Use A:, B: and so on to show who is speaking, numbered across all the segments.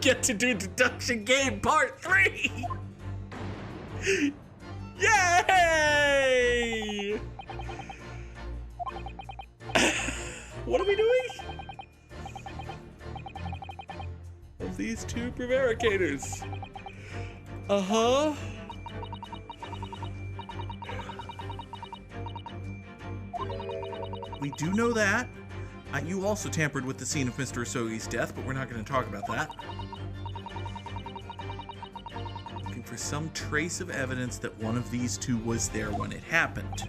A: get to do deduction game part 3! Yay! What are we doing? Of these two prevaricators. Uh-huh. We do know that. You also tampered with the scene of Mr. Asogi's death, but we're not going to talk about that. Looking for some trace of evidence that one of these two was there when it happened.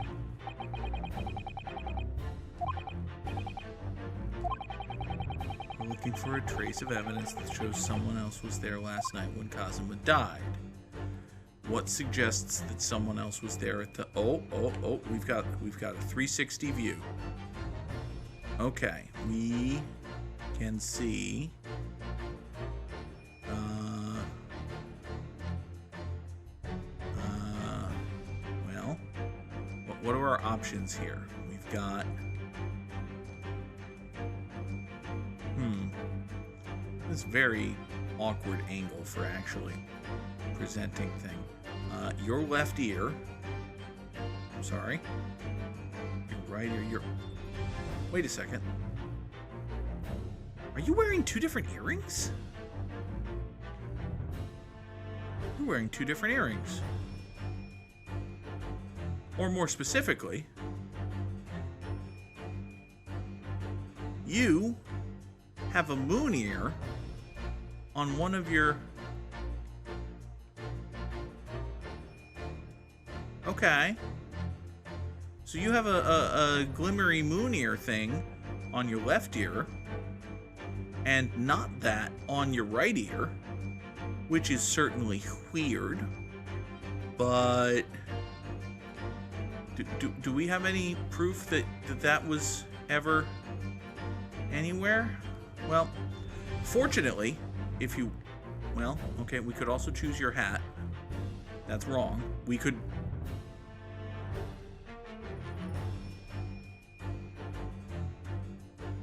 A: We're looking for a trace of evidence that shows someone else was there last night when Kazuma died. What suggests that someone else was there at the... Oh, we've got a 360 view. Okay, we can see... well, what are our options here? We've got... This very awkward angle for actually presenting thing. Your left ear. I'm sorry. Your right ear. Wait a second. Are you wearing two different earrings? You're wearing two different earrings. Or more specifically, you have a moon ear on one of your... Okay. So you have a glimmery moon ear thing on your left ear, and not that on your right ear, which is certainly weird, but... Do we have any proof that was ever anywhere? Well, fortunately, if you... Well, okay, we could also choose your hat. That's wrong. We could...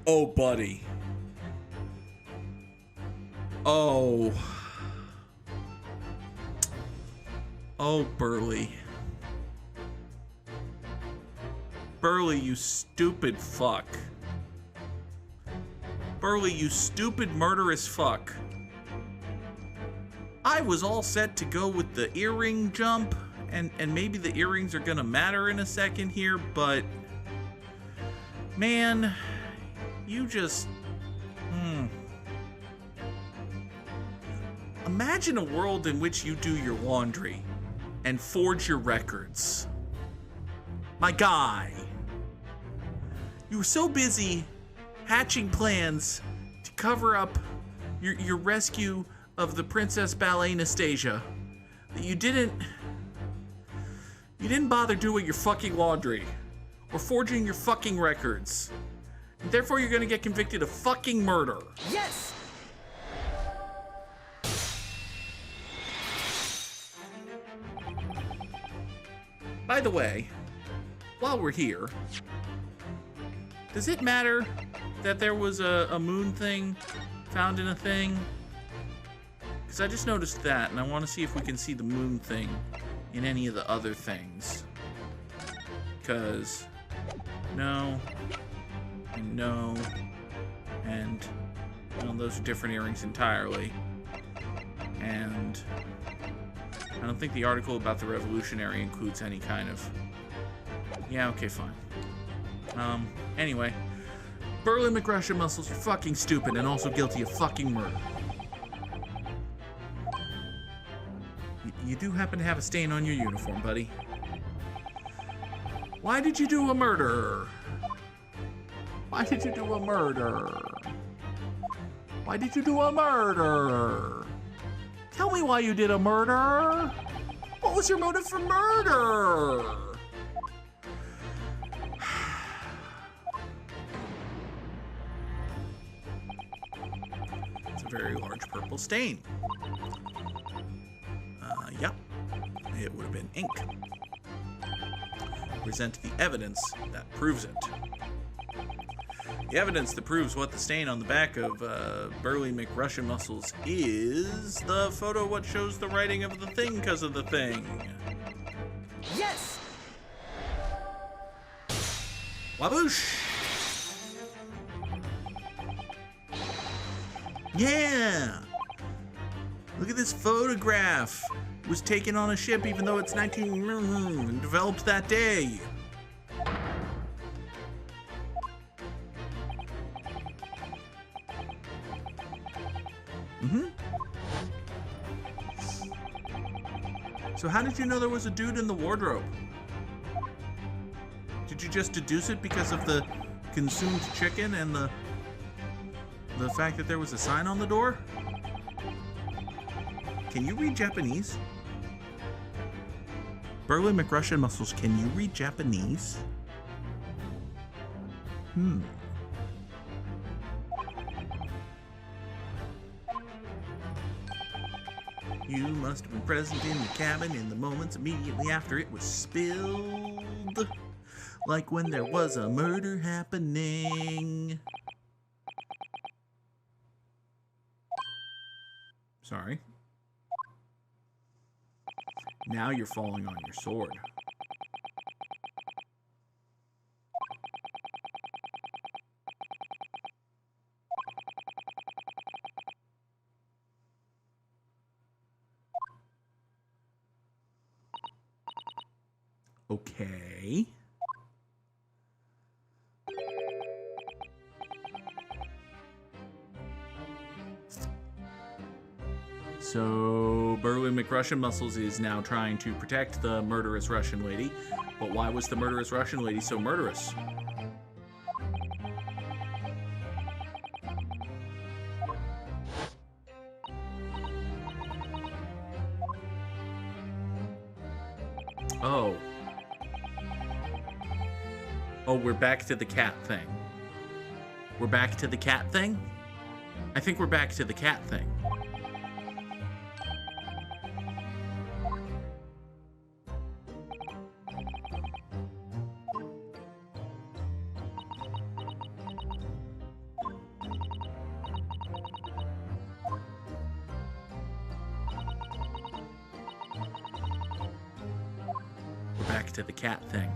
A: Oh, buddy. Oh. Oh, Burley. Burley, you stupid fuck. Burley, you stupid murderous fuck. I was all set to go with the earring jump, and maybe the earrings are gonna matter in a second here, but... Man, you just... Imagine a world in which you do your laundry and forge your records. My guy. You were so busy hatching plans to cover up your rescue of the Princess Ballet Nastasia that you didn't bother doing your fucking laundry or forging your fucking records. And therefore you're gonna get convicted of fucking murder.
B: Yes!
A: By the way, while we're here, does it matter that there was a moon thing found in a thing? Because I just noticed that, and I want to see if we can see the moon thing in any of the other things. Because no, and no, and well, those are different earrings entirely. And I don't think the article about the revolutionary includes any kind of... Yeah, okay, fine. Anyway, Burley McGrush muscles are fucking stupid and also guilty of fucking murder. You do happen to have a stain on your uniform, buddy. Why did you do a murder? Why did you do a murder? Why did you do a murder? Tell me why you did a murder. What was your motive for murder? It's a very large purple stain. Yep. It would have been ink. Present the evidence that proves it. The evidence that proves what the stain on the back of Burly McRussian Muscles is the photo what shows the writing of the thing because of the thing.
B: Yes!
A: Waboosh! Yeah! Look at this photograph. It was taken on a ship even though it's 19 and developed that day. So how did you know there was a dude in the wardrobe? Did you just deduce it because of the consumed chicken and the fact that there was a sign on the door? Can you read Japanese? Burly McRussian Muscles, can you read Japanese? You must have been present in the cabin in the moments immediately after it was spilled. Like when there was a murder happening. Sorry. Now you're falling on your sword. Okay. So, Burly McRussian Muscles is now trying to protect the murderous Russian lady. But why was the murderous Russian lady so murderous? Oh. Oh, we're back to the cat thing. We're back to the cat thing? I think we're back to the cat thing. We're back to the cat thing.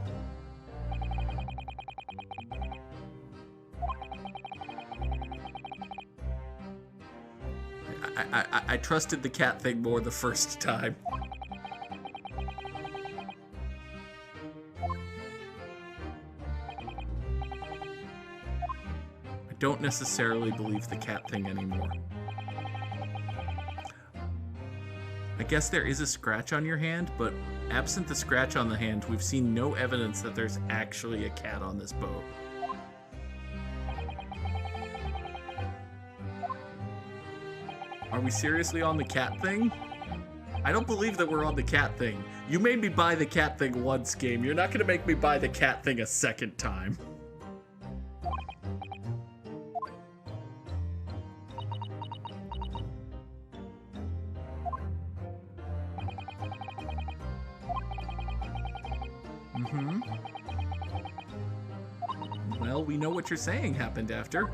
A: I trusted the cat thing more the first time. I don't necessarily believe the cat thing anymore. I guess there is a scratch on your hand, but absent the scratch on the hand, we've seen no evidence that there's actually a cat on this boat. Are we seriously on the cat thing? I don't believe that we're on the cat thing. You made me buy the cat thing once, game. You're not gonna make me buy the cat thing a second time. Well, we know what you're saying happened after.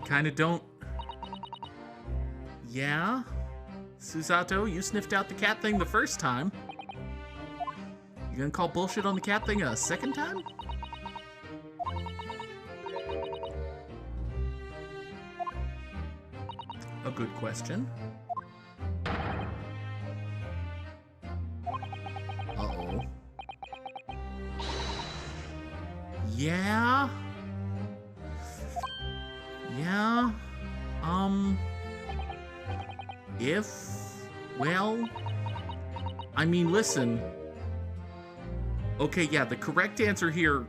A: Kinda don't... Yeah? Susato, you sniffed out the cat thing the first time. You gonna call bullshit on the cat thing a second time? A good question. Uh-oh. Yeah? Yeah? Well, I mean, listen. Okay, yeah, the correct answer here,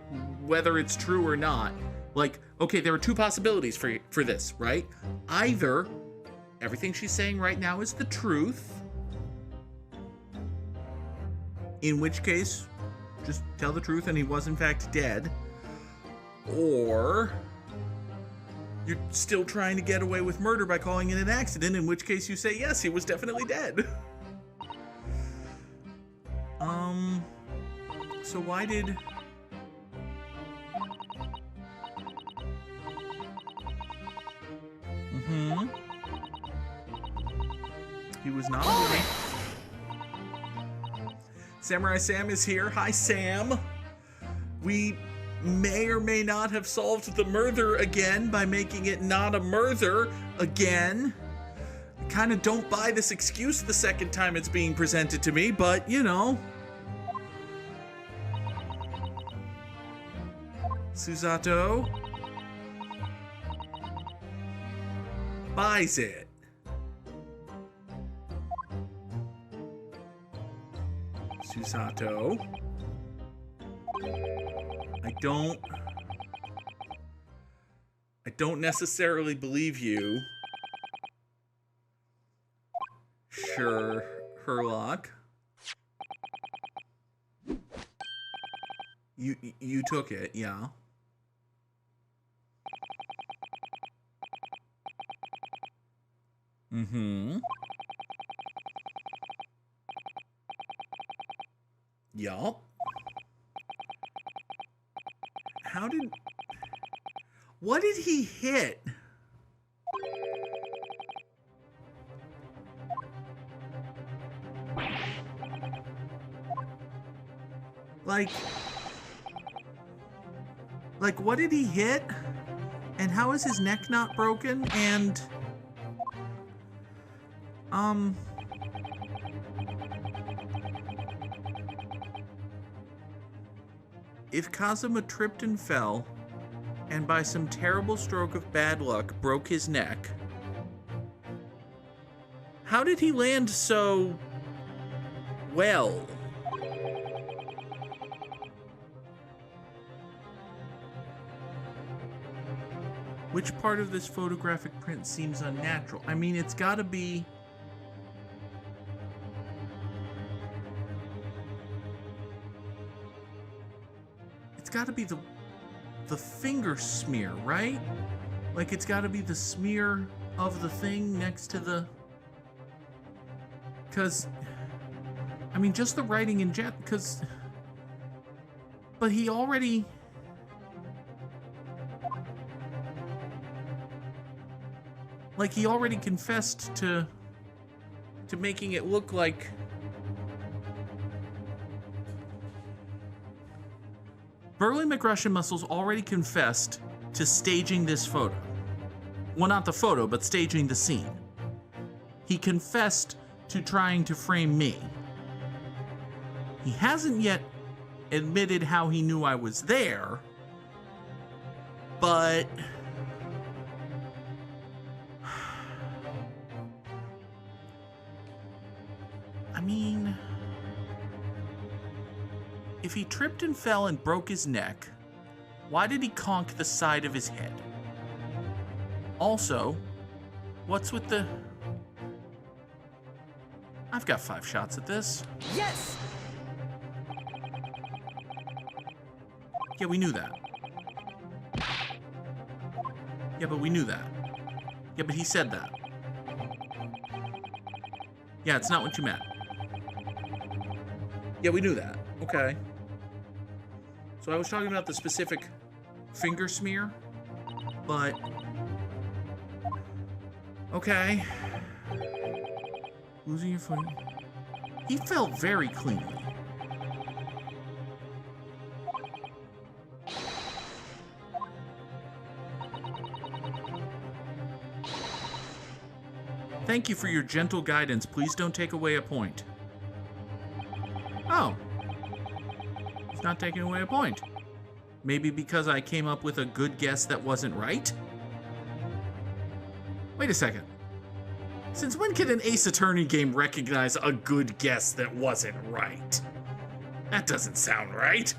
A: whether it's true or not, like, okay, there are two possibilities for this, right? Either everything she's saying right now is the truth, in which case, just tell the truth and he was in fact dead, or you're still trying to get away with murder by calling it an accident, in which case you say, yes, he was definitely dead. So why did... Mm-hmm. He was not moving. Samurai Sam is here. Hi, Sam. We may or may not have solved the murder again by making it not a murder again. I kind of don't buy this excuse the second time it's being presented to me, but, you know. Susato buys it. Susato. I don't necessarily believe you. Sure, Herlock. You took it, yeah. Mm-hmm. Yup. What did he hit? Like what did he hit? And how is his neck not broken? And if Kazuma tripped and fell, and by some terrible stroke of bad luck broke his neck, how did he land so well? Which part of this photographic print seems unnatural? I mean, it's gotta be... It's gotta be the finger smear, right? Like, it's gotta be the smear of the thing next to the... Because... I mean, just the writing in jet, because... But he already... Like, he already confessed to making it look like... Burly McRussian Muscles already confessed to staging this photo. Well, not the photo, but staging the scene. He confessed to trying to frame me. He hasn't yet admitted how he knew I was there, but... I mean... If he tripped and fell and broke his neck, why did he conk the side of his head? Also, what's with the... I've got 5 shots at this.
B: Yes!
A: Yeah, we knew that. Yeah, but we knew that. Yeah, but he said that. Yeah, it's not what you meant. Yeah, we knew that. Okay. So I was talking about the specific finger smear, but... Okay. Losing your footing. He fell very cleanly. Thank you for your gentle guidance. Please don't take away a point. Oh. He's not taking away a point. Maybe because I came up with a good guess that wasn't right? Wait a second. Since when can an Ace Attorney game recognize a good guess that wasn't right? That doesn't sound right.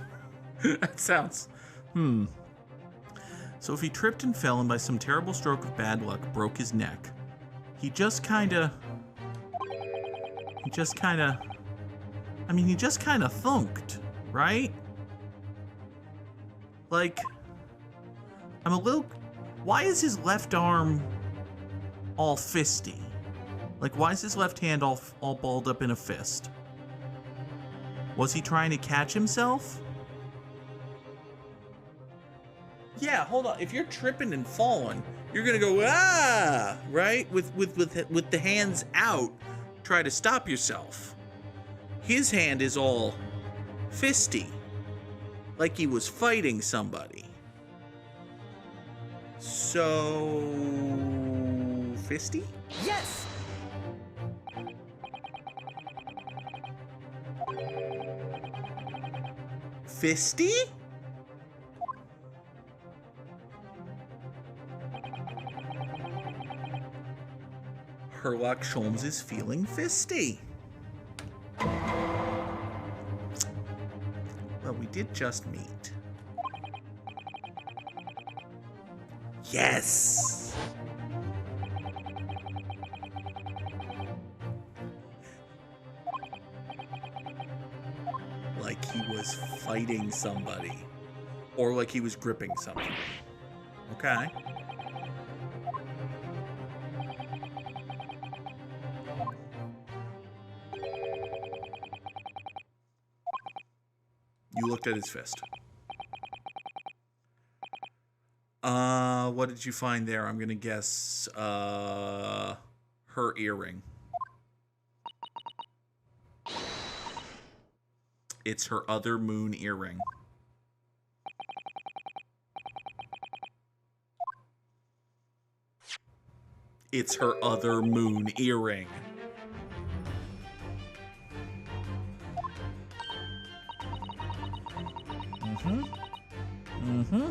A: That sounds... So if he tripped and fell and by some terrible stroke of bad luck broke his neck, he just kinda... I mean, he just kinda thunked, right? Like, I'm a little... Why is his left arm all fisty? Like, why is his left hand all balled up in a fist? Was he trying to catch himself? Yeah, hold on. If you're tripping and falling you're gonna go, ah, right? With the hands out, try to stop yourself. His hand is all fisty, like he was fighting somebody. So, fisty?
B: Yes!
A: Fisty? Herlock Sholmes is feeling fisty. Well, we did just meet. Yes! Like he was fighting somebody. Or like he was gripping something. Okay. You looked at his fist. What did you find there? I'm gonna guess, her earring. It's her other moon earring. It's her other moon earring. Mm-hmm. Mm-hmm.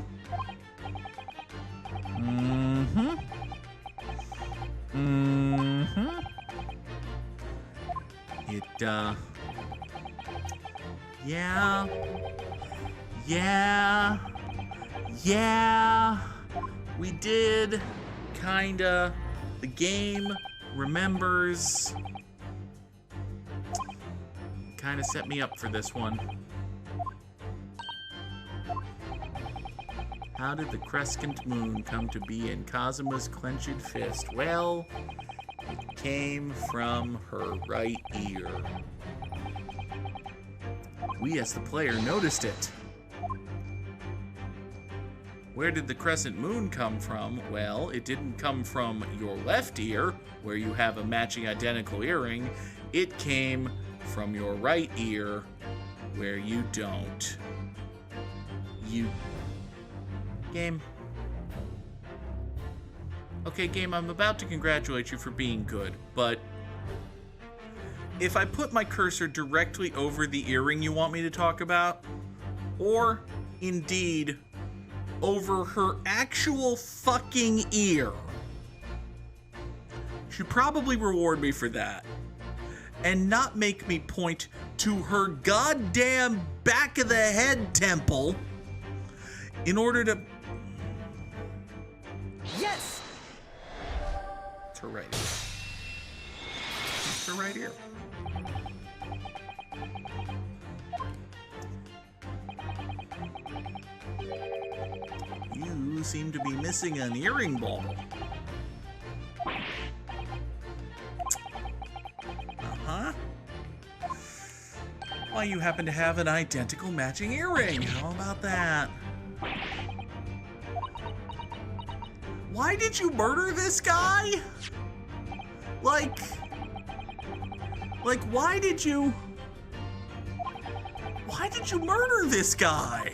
A: Mm-hmm. Mm-hmm. Yeah, we did, kinda. The game remembers. Kinda set me up for this one. How did the crescent moon come to be in Kazuma's clenched fist? Well, it came from her right ear. We, as the player, noticed it. Where did the crescent moon come from? Well, it didn't come from your left ear, where you have a matching identical earring. It came from your right ear, where you don't. Game. Okay, game, I'm about to congratulate you for being good, but if I put my cursor directly over the earring you want me to talk about, or indeed over her actual fucking ear, you should probably reward me for that and not make me point to her goddamn back of the head temple in order to...
B: Yes!
A: It's her right ear. It's her right ear. You seem to be missing an earring ball. Uh-huh. Why, you happen to have an identical matching earring. How about that? Why did you murder this guy? Like, why did you murder this guy?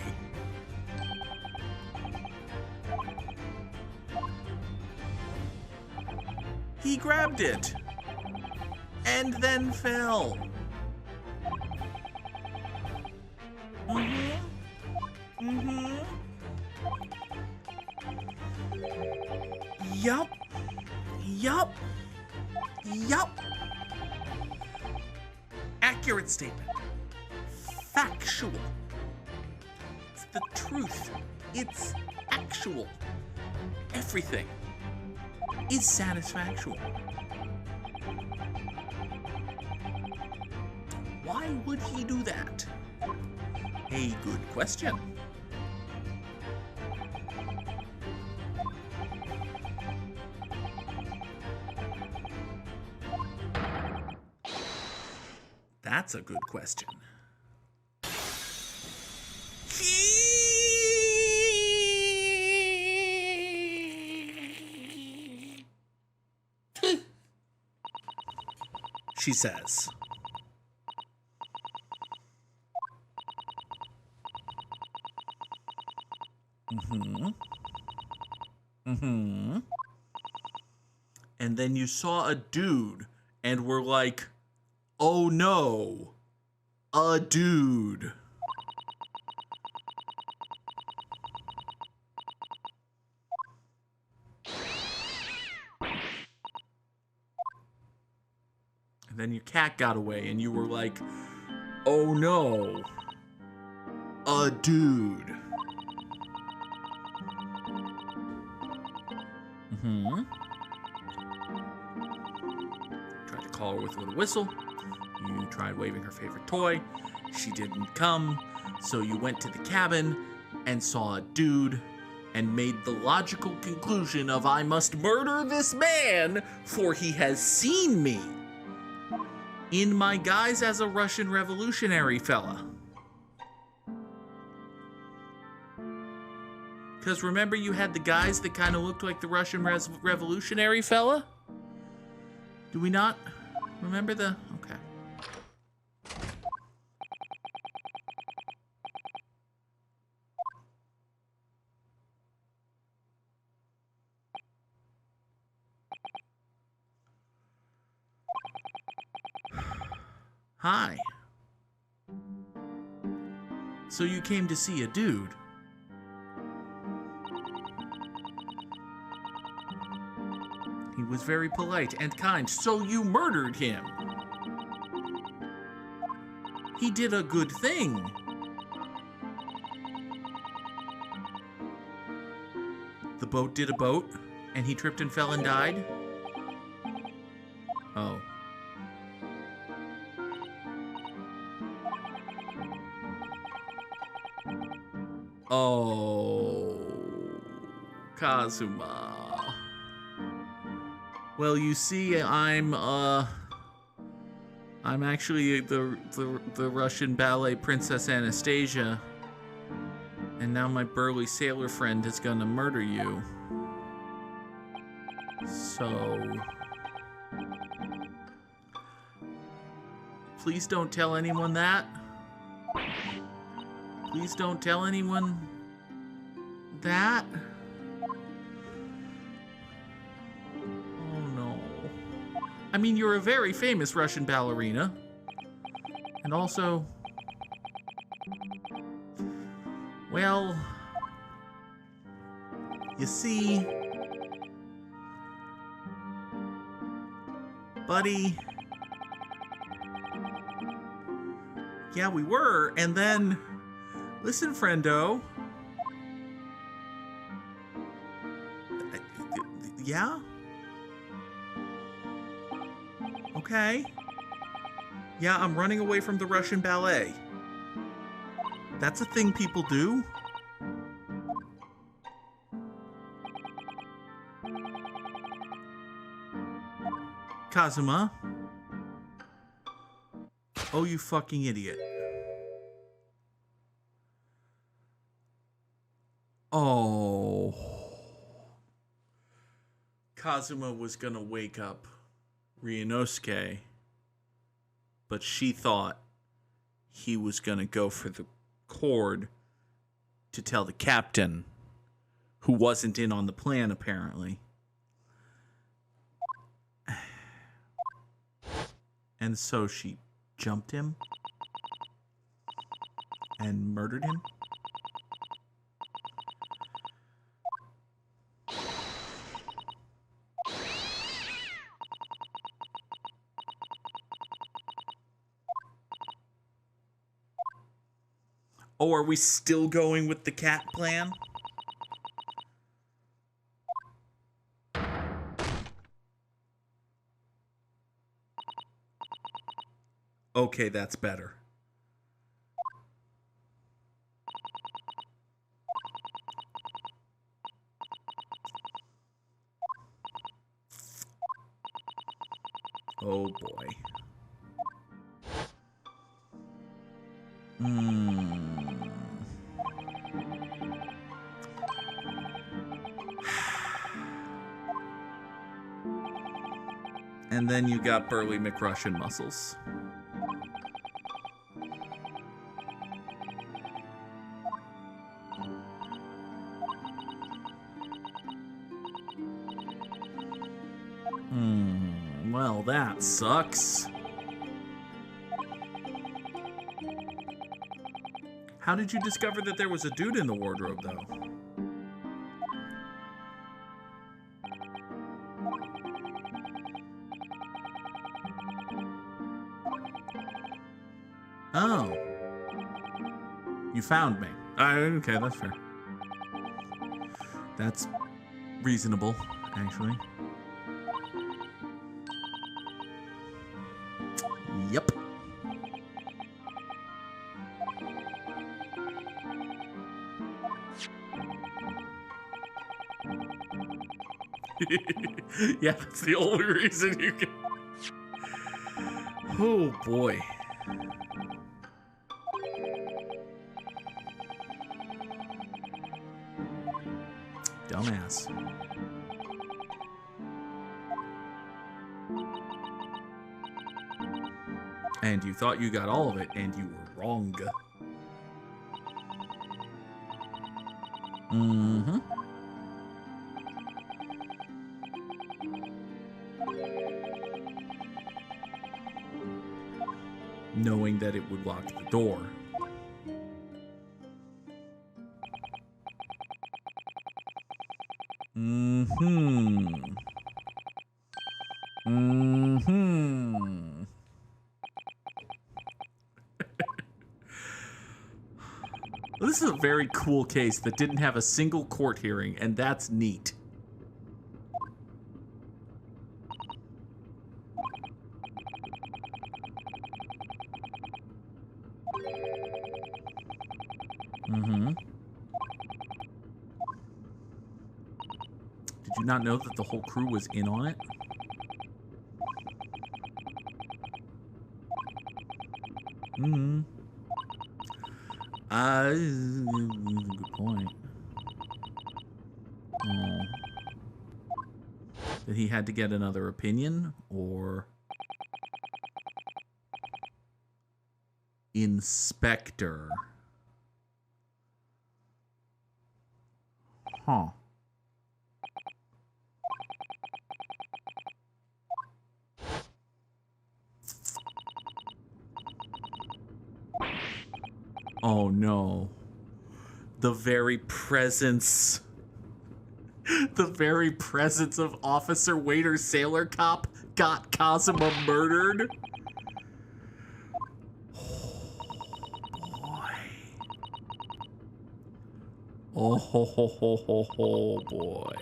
A: He grabbed it and then fell. Yup. Accurate statement. Factual. It's the truth. It's actual. Everything is satisfactual. Why would he do that? A good question. That's a good question. she says. And then you saw a dude and were like, oh no, a dude. And then your cat got away and you were like, oh no, a dude. Tried to call her with a little whistle. You tried waving her favorite toy. She didn't come. So you went to the cabin and saw a dude and made the logical conclusion of, I must murder this man, for he has seen me in my guise as a Russian revolutionary fella. Because remember, you had the guys that kind of looked like the Russian revolutionary fella? Do we not remember the... Okay. Hi. So you came to see a dude? He was very polite and kind, so you murdered him. He did a good thing. The boat did a boat, and he tripped and fell and died? Oh. Oh, Kazuma. Well, you see, I'm actually the Russian ballet princess Anastasia, and now my burly sailor friend is gonna murder you. So, please don't tell anyone that. Please don't tell anyone that. Oh no. I mean, you're a very famous Russian ballerina. And also, well, you see, buddy, yeah, we were, and then, listen, friendo. Yeah? Okay. Yeah, I'm running away from the Russian ballet. That's a thing people do. Kazuma. Oh, you fucking idiot. Oh. Kazuma was gonna wake up Ryunosuke, but she thought he was gonna go for the cord to tell the captain, who wasn't in on the plan apparently. And so she jumped him and murdered him. Oh, are we still going with the cat plan? Okay, that's better. Oh boy. And then you got Burly McRussian muscles. Well, that sucks. How did you discover that there was a dude in the wardrobe, though? Oh. You found me. Okay, that's fair. That's reasonable, actually. Yep. Yeah, that's the only reason you can. Oh boy. Dumbass. And you thought you got all of it, and you were wrong. Mm-hmm. Knowing that it would lock the door. Mm-hmm. Mm-hmm. This is a very cool case that didn't have a single court hearing, and that's neat. Mm-hmm. Did you not know that the whole crew was in on it? Mm-hmm. Good point. Oh. That he had to get another opinion, or... Inspector. Huh. Oh no. The very presence of Officer Waiter Sailor Cop got Kazuma murdered. Oh boy. Oh boy.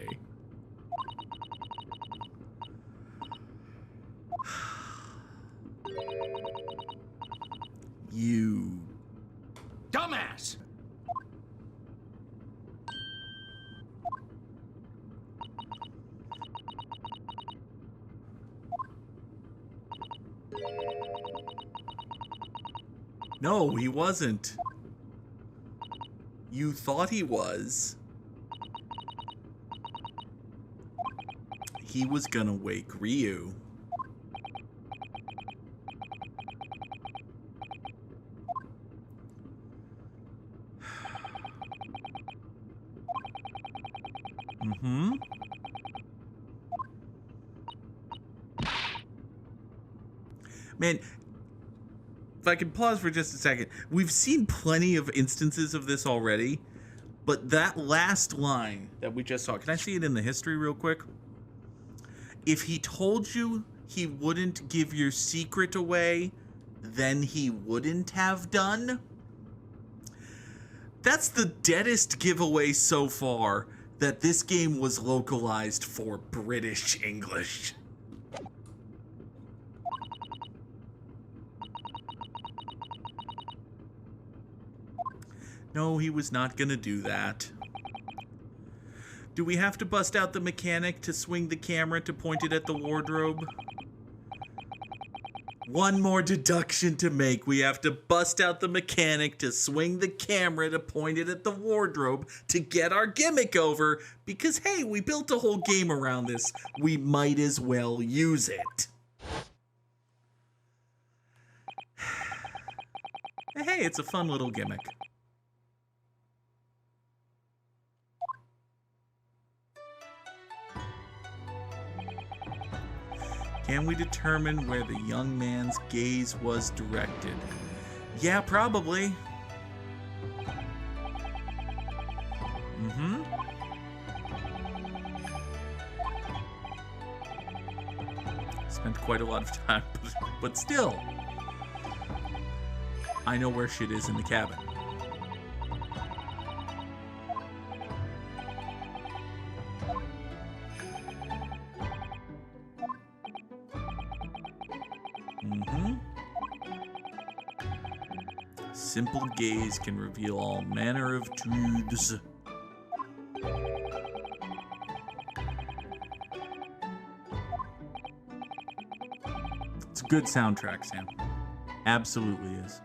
A: You
B: dumbass!
A: No, he wasn't. You thought he was. He was gonna wake Ryu. Mm-hmm. Man, if I could pause for just a second. We've seen plenty of instances of this already, but that last line that we just saw, can I see it in the history real quick? If he told you he wouldn't give your secret away, then he wouldn't have done. That's the deadest giveaway so far that this game was localized for British English. No, he was not gonna do that. Do we have to bust out the mechanic to swing the camera to point it at the wardrobe? One more deduction to make. We have to bust out the mechanic to swing the camera to point it at the wardrobe to get our gimmick over. Because, hey, we built a whole game around this. We might as well use it. Hey, it's a fun little gimmick. Can we determine where the young man's gaze was directed? Yeah, probably. Mm-hmm. Spent quite a lot of time, but still. I know where shit is in the cabin. Mm-hmm. Simple gaze can reveal all manner of truths. It's a good soundtrack, Sam. Absolutely is.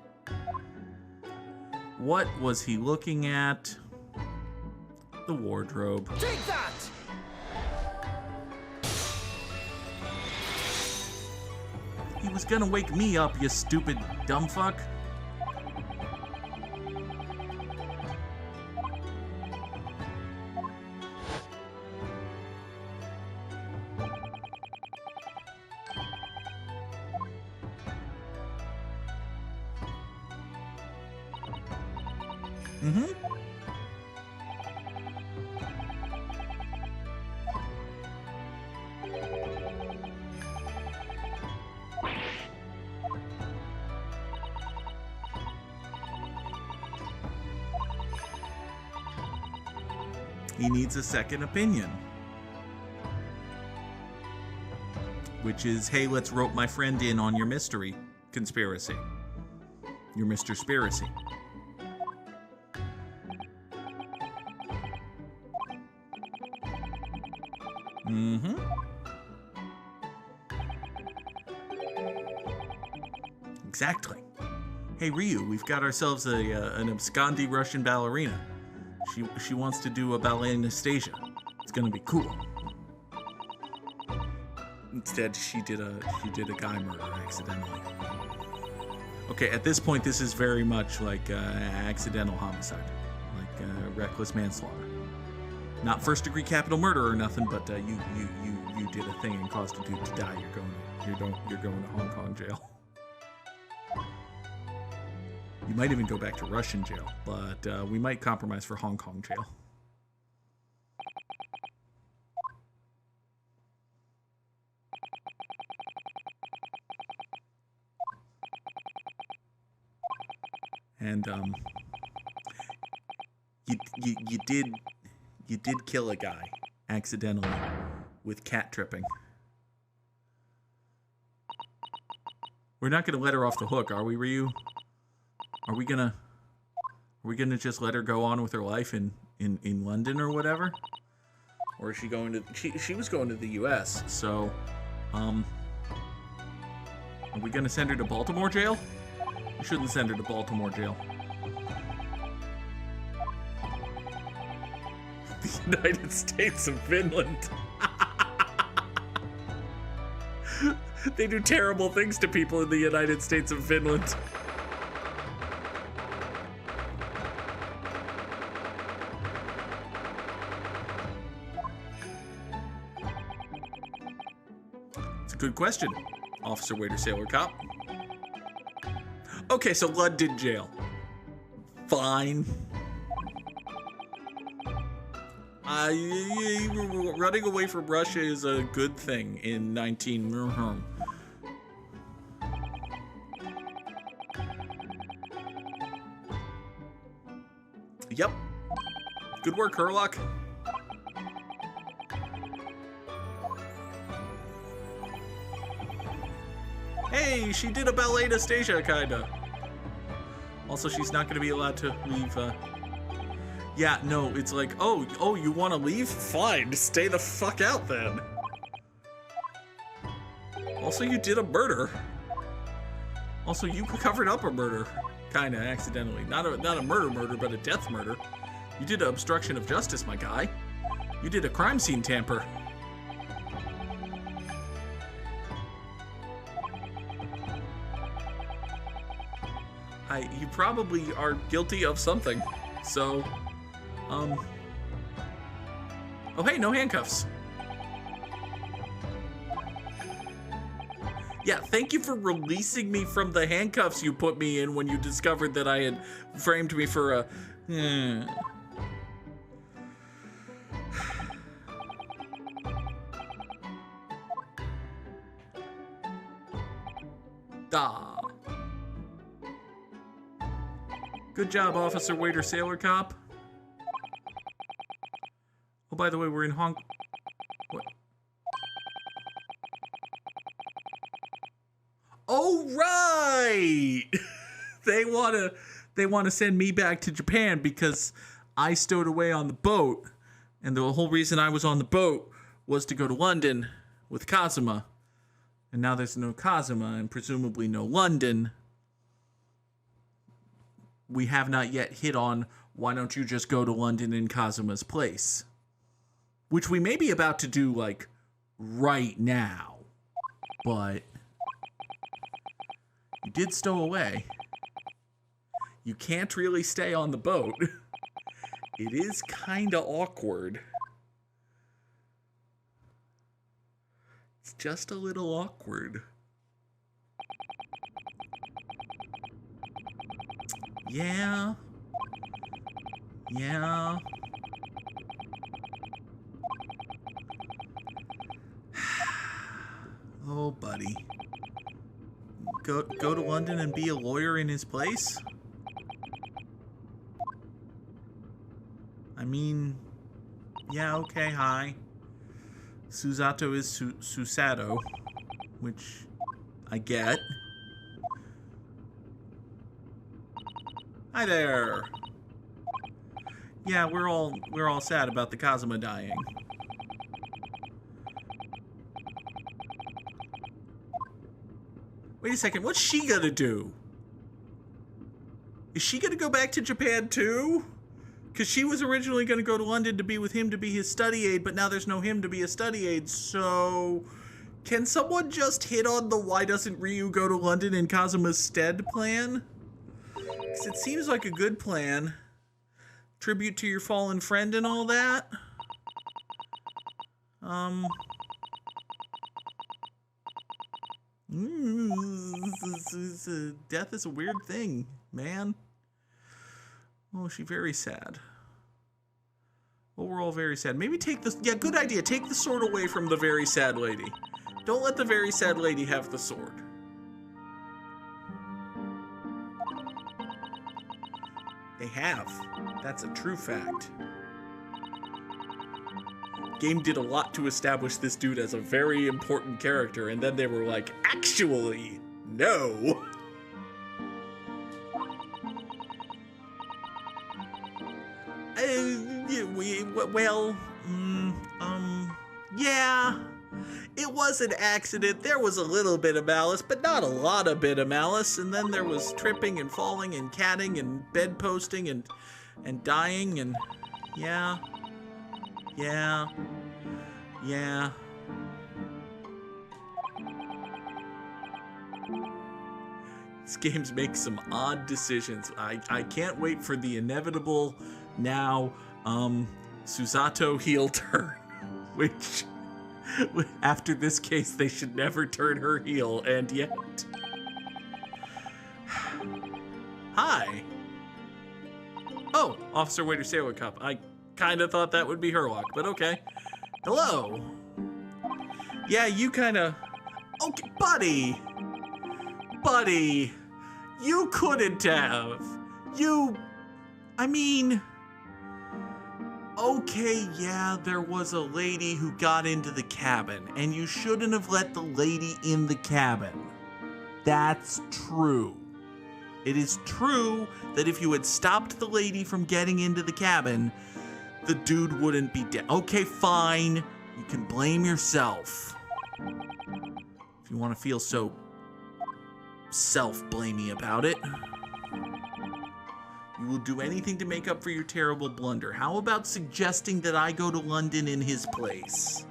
A: What was he looking at? The wardrobe.
B: Take that!
A: He was gonna wake me up, you stupid dumb fuck. Mm-hmm. He needs a second opinion. Which is, hey, let's rope my friend in on your mystery conspiracy. Your Mr. Spiracy. Mm-hmm. Exactly. Hey, Ryu, we've got ourselves an abscondy Russian ballerina. She wants to do a ballet Anastasia. It's gonna be cool. Instead, she did a guy murder accidentally. Okay, at this point, this is very much like accidental homicide, like reckless manslaughter. Not first-degree capital murder or nothing, but you did a thing and caused a dude to die. You're going to Hong Kong jail. You might even go back to Russian jail, but we might compromise for Hong Kong jail. And you did kill a guy accidentally with cat tripping. We're not gonna let her off the hook, are we, Ryu? Are we gonna just let her go on with her life in London or whatever? Or is she going to she was going to the US, so are we gonna send her to Baltimore jail? We shouldn't send her to Baltimore jail. The United States of Finland. They do terrible things to people in the United States of Finland. It's a good question, officer, waiter, sailor, cop. Okay, so Lud did jail. Fine. Running away from Russia is a good thing in 19... Yep. Good work, Herlock. Hey, she did a ballet Anastasia, kinda. Also, she's not gonna be allowed to leave, Yeah, no, it's like, oh, you wanna leave? Fine, stay the fuck out then. Also, you did a murder. Also, you covered up a murder. Kinda, accidentally. Not a murder, but a death murder. You did an obstruction of justice, my guy. You did a crime scene tamper. You probably are guilty of something. So, oh hey, no handcuffs. Yeah, thank you for releasing me from the handcuffs you put me in when you discovered that I had framed me for a... Ah. Good job, officer, waiter, sailor, cop. Oh, by the way, we're in Hong... What? Oh, right! They want to send me back to Japan because I stowed away on the boat. And the whole reason I was on the boat was to go to London with Kazuma. And now there's no Kazuma and presumably no London. We have not yet hit on why don't you just go to London in Kazuma's place. Which we may be about to do, like, right now. But you did stow away. You can't really stay on the boat. It is kind of awkward. It's just a little awkward. Yeah. Yeah. Oh, buddy. Go to London and be a lawyer in his place? I mean, yeah, okay, hi. Susato is Susato, which I get. Hi there. Yeah, we're all sad about the Kazuma dying. Wait a second, what's she gonna do? Is she gonna go back to Japan too? Because she was originally gonna go to London to be with him to be his study aide, but now there's no him to be a study aide, so... Can someone just hit on the why doesn't Ryu go to London in Kazuma's stead plan? Because it seems like a good plan. Tribute to your fallen friend and all that. Death is a weird thing, man. Oh, she's very sad. Well, we're all very sad. Maybe take the... Yeah, good idea. Take the sword away from the very sad lady. Don't let the very sad lady have the sword. They have. That's a true fact. Game did a lot to establish this dude as a very important character, and then they were like, actually, no. Yeah. It was an accident. There was a little bit of malice, but not a lot of bit of malice. And then there was tripping and falling and catting and bedposting and dying and yeah. This game's make some odd decisions. I can't wait for the inevitable now Susato heel turn, which after this case they should never turn her heel, and yet. Hi. Oh, Officer Waiter Sailor Cup. I kind of thought that would be Herlock, but okay. Hello. Yeah, you kind of... Okay, buddy. Buddy. You couldn't have. I mean... Okay, yeah, there was a lady who got into the cabin, and you shouldn't have let the lady in the cabin. That's true. It is true that if you had stopped the lady from getting into the cabin, the dude wouldn't be dead. Okay, fine. You can blame yourself. If you want to feel so self-blamey about it. You will do anything to make up for your terrible blunder. How about suggesting that I go to London in his place?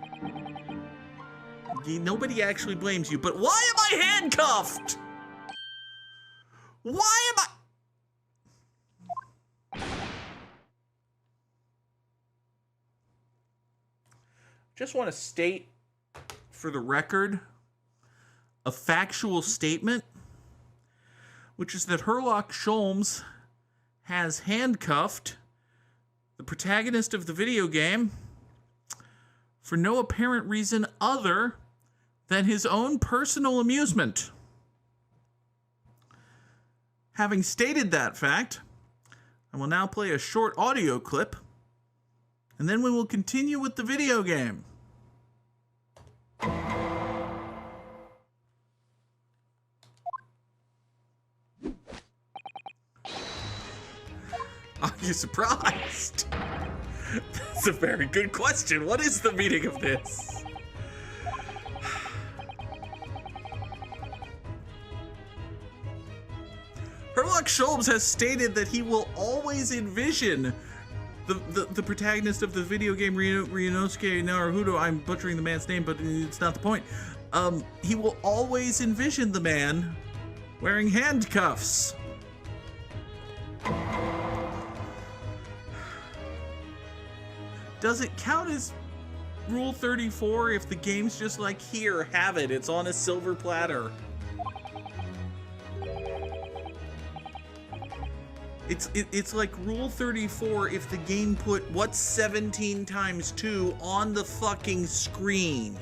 A: Nobody actually blames you, but why am I handcuffed? Why am I... just want to state for the record a factual statement, which is that Herlock Sholmes has handcuffed the protagonist of the video game for no apparent reason other than his own personal amusement. Having stated that fact, I will now play a short audio clip, and then we will continue with the video game. Are you surprised? That's a very good question. What is the meaning of this? Herlock Sholmes has stated that he will always envision the protagonist of the video game Ryunosuke Naruhodo. I'm butchering the man's name, but it's not the point. He will always envision the man wearing handcuffs. Does it count as Rule 34 if the game's just like, here, have it, it's on a silver platter? It's like Rule 34 if the game put what's 17 times 2 on the fucking screen.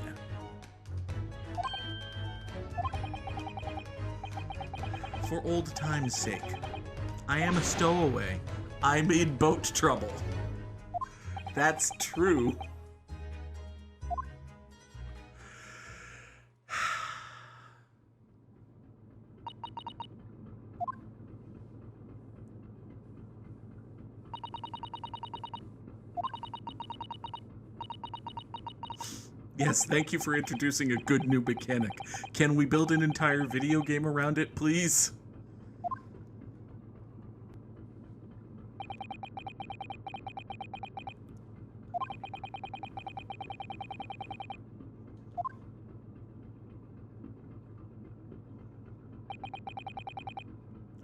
A: For old time's sake, I am a stowaway. I'm in boat trouble. That's true. Yes, thank you for introducing a good new mechanic. Can we build an entire video game around it, please?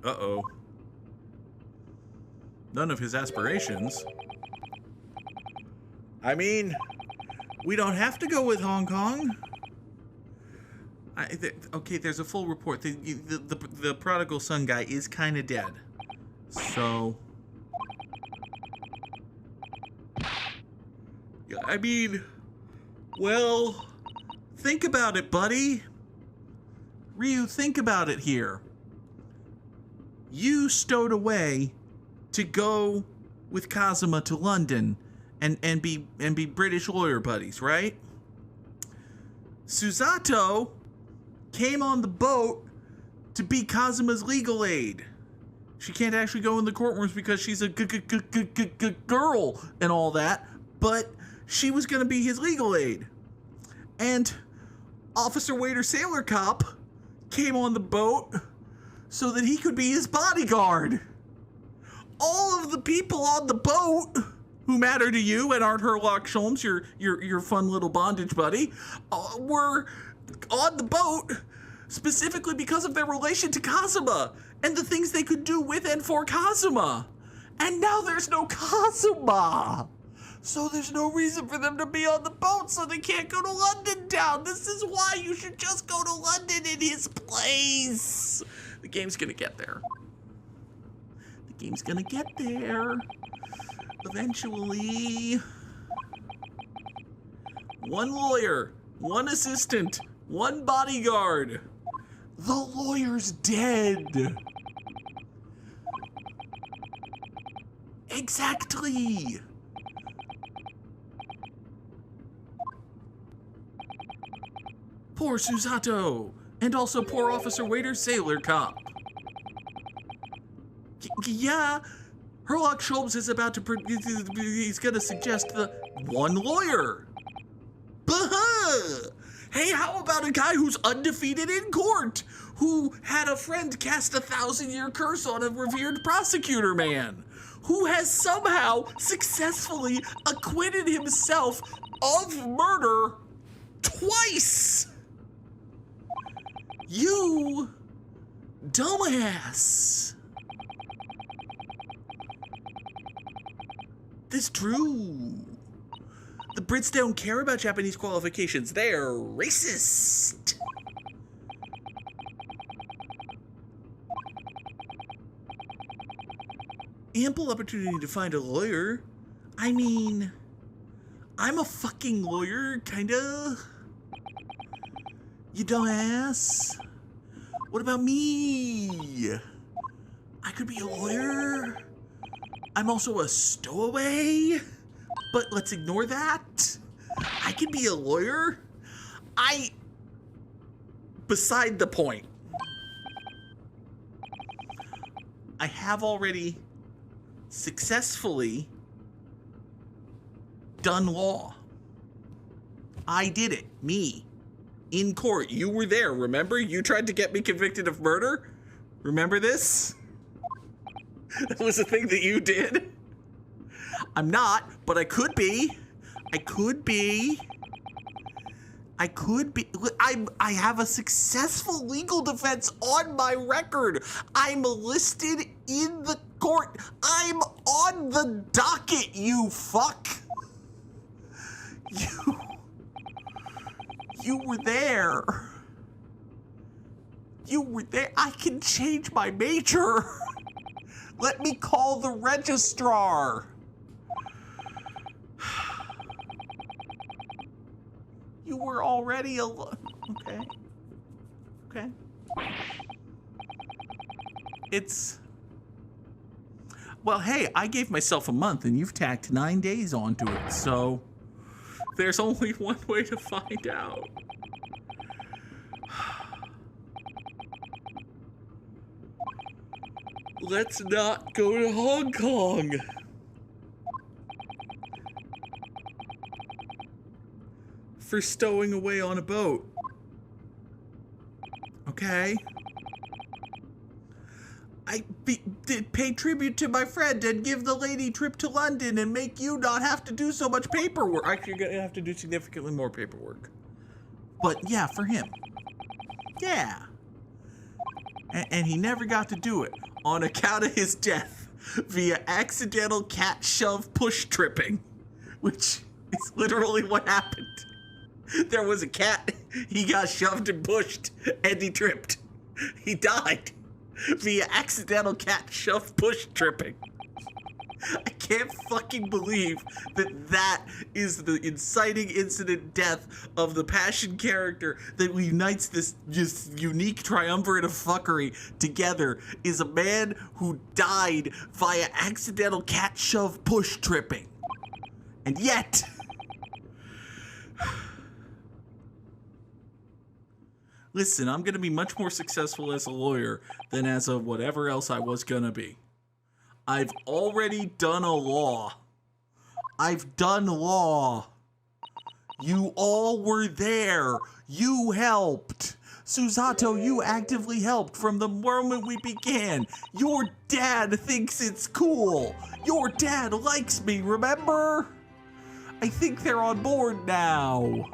A: Uh-oh. None of his aspirations. I mean, we don't have to go with Hong Kong. Okay, there's a full report. The prodigal son guy is kind of dead. So... yeah, I mean... well... think about it, buddy. Ryu, think about it here. You stowed away to go with Kazuma to London and be British lawyer buddies, right? Susato came on the boat to be Kazuma's legal aid. She can't actually go in the courtrooms because she's a girl and all that, but she was gonna be his legal aid. And Officer Waiter Sailor Cop came on the boat so that he could be his bodyguard. All of the people on the boat who matter to you and aren't Herlock Sholmes, your fun little bondage buddy, were on the boat specifically because of their relation to Kazuma and the things they could do with and for Kazuma. And now there's no Kazuma. So there's no reason for them to be on the boat, so they can't go to London town. This is why you should just go to London in his place. The game's gonna get there. The game's gonna get there. Eventually. One lawyer, one assistant, one bodyguard. The lawyer's dead. Exactly. Poor Susato. And also poor Officer Waiter Sailor Cop. Yeah, Herlock Sholmes is about to, he's gonna suggest the one lawyer. Bah! Hey, how about a guy who's undefeated in court? Who had a friend cast a 1,000-year curse on a revered prosecutor man? Who has somehow successfully acquitted himself of murder twice? You dumbass. That's true. The Brits don't care about Japanese qualifications. They're racist. Ample opportunity to find a lawyer. I mean, I'm a fucking lawyer, kinda. You dumbass. What about me? I could be a lawyer. I'm also a stowaway. But let's ignore that. I could be a lawyer. Beside the point. I have already successfully done law. I did it. Me. In court. You were there, remember? You tried to get me convicted of murder? Remember this? That was a thing that you did. I'm not, but I could be. I could be. I have a successful legal defense on my record. I'm listed in the court. I'm on the docket, you fuck. You were there. You were there. I can change my major. Let me call the registrar. You were already okay. Okay. Well, hey, I gave myself a month and you've tacked 9 days onto it, so there's only one way to find out. Let's not go to Hong Kong. For stowing away on a boat. Okay. I did pay tribute to my friend and give the lady a trip to London and make you not have to do so much paperwork. Actually, you're gonna have to do significantly more paperwork. But yeah, for him. Yeah. And he never got to do it on account of his death via accidental cat shove push tripping, which is literally what happened. There was a cat, he got shoved and pushed, and he tripped. He died via accidental cat shove push tripping. I can't fucking believe that is the inciting incident death of the passion character that unites this just unique triumvirate of fuckery together is a man who died via accidental cat shove push tripping. And yet... Listen, I'm going to be much more successful as a lawyer than as a whatever else I was going to be. I've already done a law. I've done law. You all were there. You helped. Susato, you actively helped from the moment we began. Your dad thinks it's cool. Your dad likes me, remember? I think they're on board now.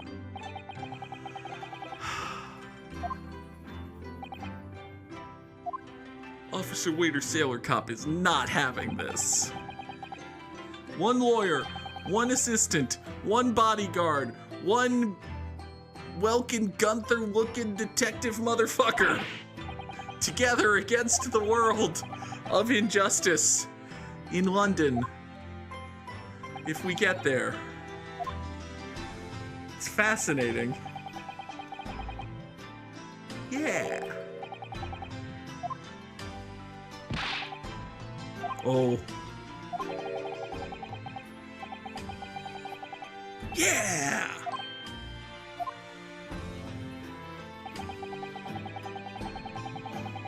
A: Officer Waiter Sailor Cop is not having this. One lawyer, one assistant, one bodyguard, one Welkin Gunther looking detective motherfucker. Together against the world of injustice in London. If we get there. It's fascinating. Yeah. Oh. Yeah!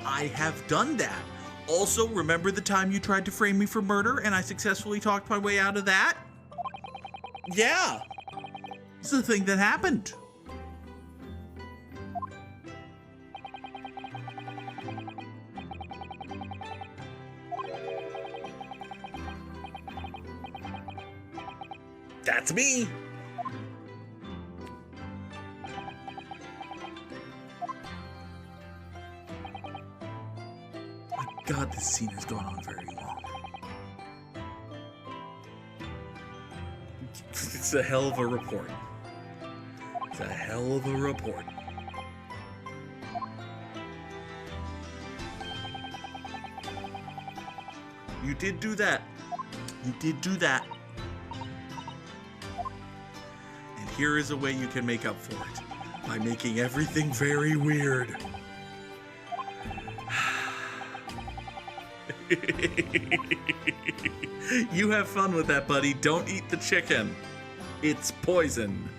A: I have done that. Also, remember the time you tried to frame me for murder and I successfully talked my way out of that? Yeah. It's the thing that happened. That's me. My God, this scene has gone on very long. It's a hell of a report. It's a hell of a report. You did do that. You did do that. And here is a way you can make up for it. By making everything very weird. You have fun with that, buddy. Don't eat the chicken. It's poison.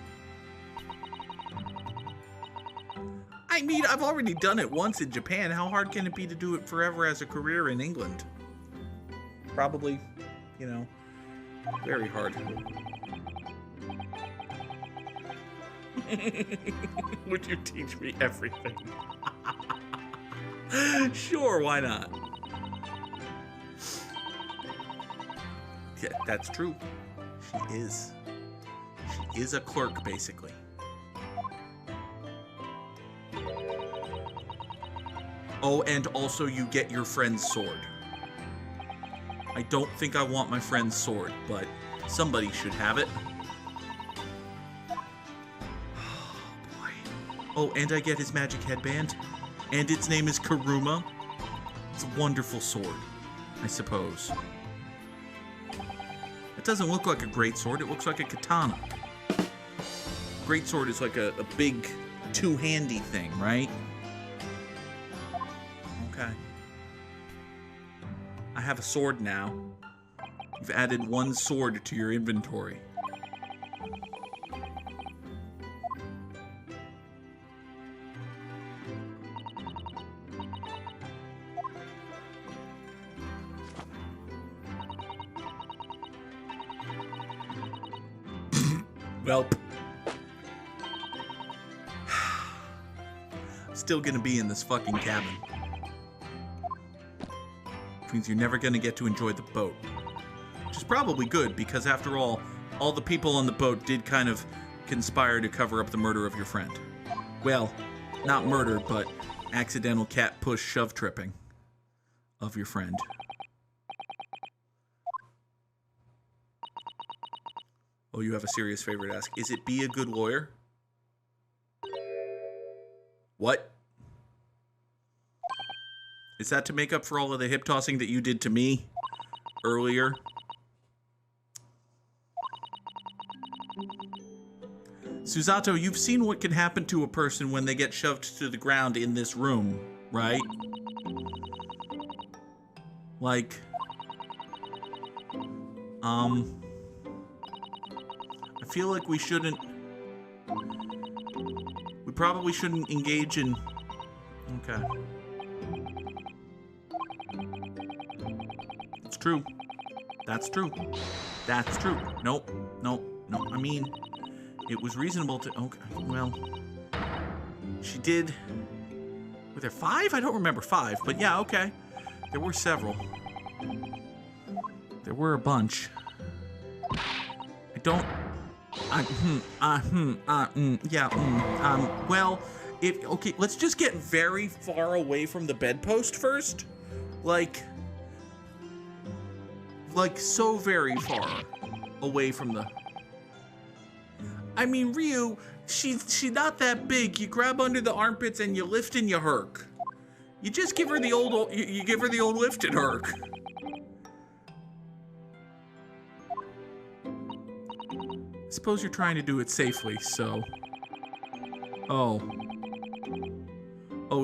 A: I mean, I've already done it once in Japan. How hard can it be to do it forever as a career in England? Probably, you know, very hard. Would you teach me everything? Sure, why not? Yeah, that's true. She is. She is a clerk, basically. Oh, and also you get your friend's sword. I don't think I want my friend's sword, but somebody should have it. Oh, boy. Oh, and I get his magic headband. And its name is Karuma. It's a wonderful sword, I suppose. It doesn't look like a great sword, it looks like a katana. Great sword is like a big two-handy thing, right? Okay. I have a sword now. You've added one sword to your inventory. Welp. Still gonna be in this fucking cabin. Which means you're never gonna get to enjoy the boat. Which is probably good, because after all the people on the boat did kind of conspire to cover up the murder of your friend. Well, not murder, but accidental cat push shove tripping of your friend. Oh, you have a serious favor to ask. Is it be a good lawyer? What? Is that to make up for all of the hip tossing that you did to me earlier? Susato, you've seen what can happen to a person when they get shoved to the ground in this room, right? Like, I feel like we probably shouldn't engage in... Okay. It's true. That's true. That's true. Nope. I mean, it was reasonable to... Okay, well... She did... Were there 5? I don't remember 5, but yeah, okay. There were several. There were a bunch. I don't... well, okay, let's just get very far away from the bedpost first. Like so very far away from the... I mean, Ryu, she's not that big. You grab under the armpits and you lift and you herk. You just give her the old, you give her the old lift and herk. Suppose you're trying to do it safely, so... Oh,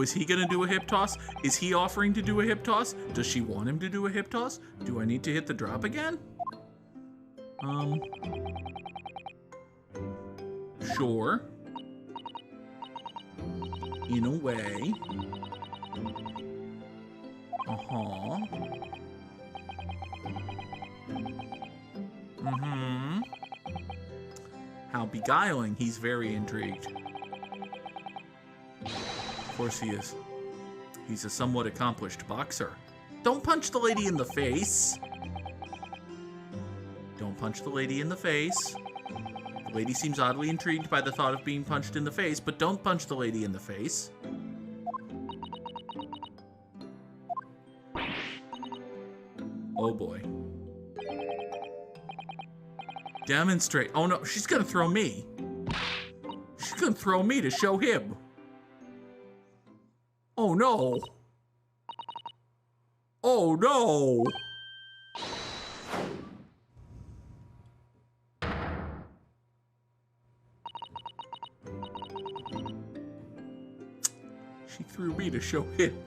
A: is he gonna do a hip toss? Is he offering to do a hip toss? Does she want him to do a hip toss? Do I need to hit the drop again? Sure. In a way. Uh-huh. Mm-hmm. How beguiling. He's very intrigued. Of course he is. He's a somewhat accomplished boxer. Don't punch the lady in the face. Don't punch the lady in the face. The lady seems oddly intrigued by the thought of being punched in the face, but don't punch the lady in the face. Oh boy. Demonstrate. Oh no, she's gonna throw me. She's gonna throw me to show him. Oh no. Oh no. She threw me to show him.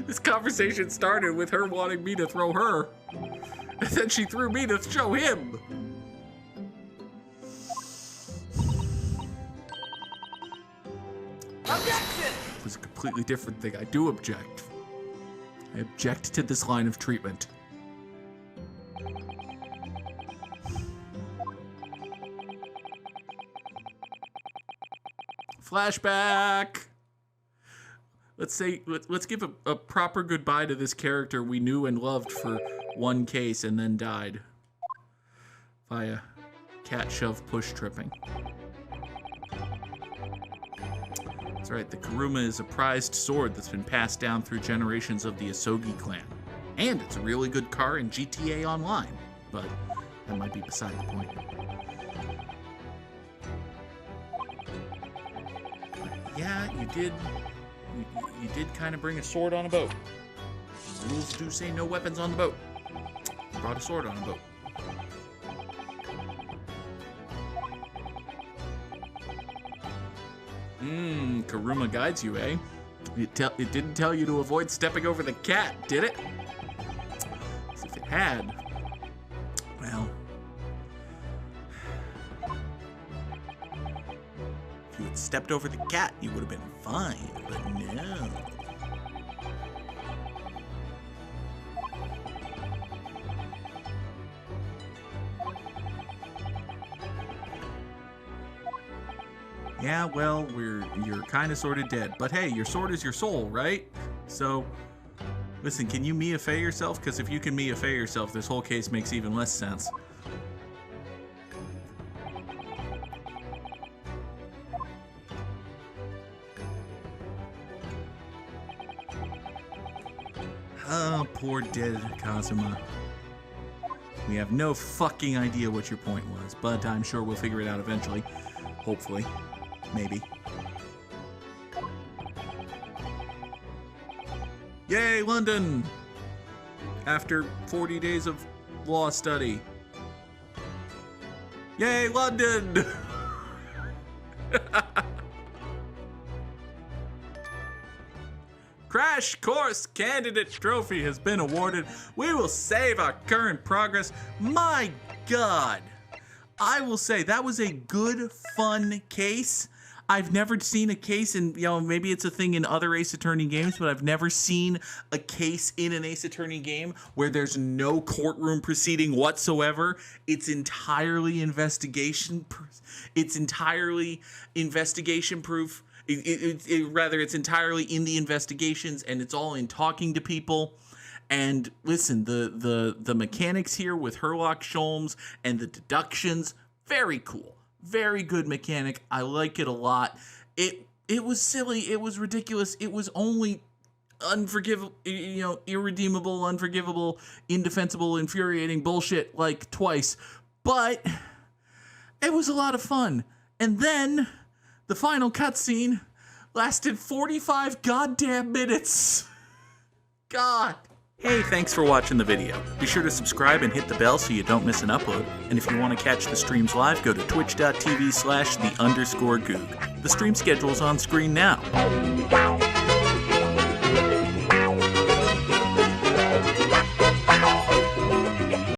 A: This conversation started with her wanting me to throw her. And then she threw me to show him.
B: Objection!
A: It was a completely different thing. I do object. I object to this line of treatment. Flashback. Let's give a proper goodbye to this character we knew and loved for one case and then died via cat shove push tripping. That's right, the Kuruma is a prized sword that's been passed down through generations of the Asogi clan. And it's a really good car in GTA Online, but that might be beside the point. Yeah, you did kind of bring a sword on a boat. The rules do say no weapons on the boat. You brought a sword on a boat. Kuruma guides you, eh? It didn't tell you to avoid stepping over the cat, did it? As if it had. Well. If you had stepped over the cat, you would have been fine, but no. Yeah, well, you're kind of sort of dead. But hey, your sword is your soul, right? So, listen, can you Mia Fey yourself? Because if you can Mia Fey yourself, this whole case makes even less sense. Oh, poor dead Kazuma. We have no fucking idea what your point was, but I'm sure we'll figure it out eventually. Hopefully. Maybe. Yay, London! After 40 days of law study. Yay, London! Crash Course Candidate Trophy has been awarded. We will save our current progress. My God! I will say that was a good, fun case. I've never seen a case in, maybe it's a thing in other Ace Attorney games, but I've never seen a case in an Ace Attorney game where there's no courtroom proceeding whatsoever. It's entirely investigation. It's entirely investigation proof. It's entirely in the investigations, and it's all in talking to people. And listen, the mechanics here with Herlock Sholmes and the deductions, very cool. Very good mechanic. I like it a lot. It was silly. It was ridiculous. It was only unforgivable, irredeemable, unforgivable, indefensible, infuriating bullshit like twice. But it was a lot of fun. And then the final cutscene lasted 45 goddamn minutes. God. Hey, thanks for watching the video. Be sure to subscribe and hit the bell so you don't miss an upload. And if you want to catch the streams live, go to twitch.tv/the_Goog. The stream schedule's on screen now.